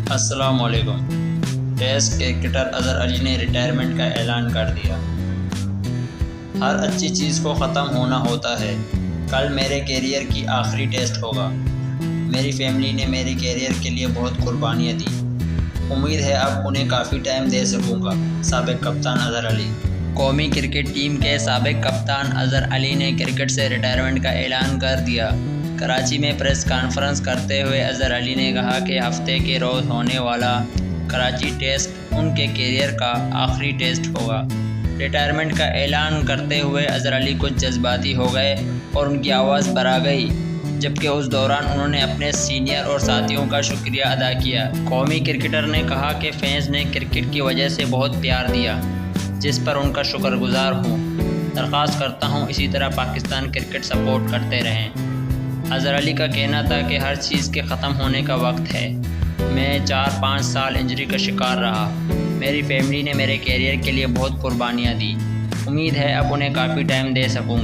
السلام علیکم۔ Test cricketer Azhar Ali نے ریٹائرمنٹ کا اعلان کر دیا۔ ہر اچھی چیز کو ختم ہونا ہوتا ہے۔ کل میرے کیریئر کی آخری ٹیسٹ ہوگا۔ میری فیملی نے میرے کیریئر کے لیے بہت قربانیاں دیں۔ امید ہے اب انہیں کافی ٹائم دے سکوں گا۔ سابق کپتان اظہر علی۔ قومی کرکٹ ٹیم کے سابق کپتان اظہر علی نے کرکٹ سے ریٹائرمنٹ کا اعلان کر دیا۔ کراچی میں پریس کانفرنس کرتے ہوئے اظہر علی نے کہا کہ ہفتے کے روز ہونے والا کراچی ٹیسٹ ان کے کیریئر کا آخری ٹیسٹ ہوگا۔ ریٹائرمنٹ کا اعلان کرتے ہوئے اظہر علی کچھ جذباتی ہو گئے اور ان کی آواز بھرا گئی، جبکہ اس دوران انہوں نے اپنے سینئر اور ساتھیوں کا شکریہ ادا کیا۔ قومی کرکٹر نے کہا کہ فینس نے کرکٹ کی وجہ سے بہت پیار دیا، جس پر ان کا شکر گزار ہوں۔ درخواست کرتا ہوں اسی طرح پاکستان کرکٹ سپورٹ کرتے رہیں۔ اظہر علی کا کہنا تھا کہ ہر چیز کے ختم ہونے کا وقت ہے۔ میں 4-5 سال انجری کا شکار رہا۔ میری فیملی نے میرے کیریئر کے لیے بہت قربانیاں دی۔ امید ہے اب انہیں کافی ٹائم دے سکوں گا۔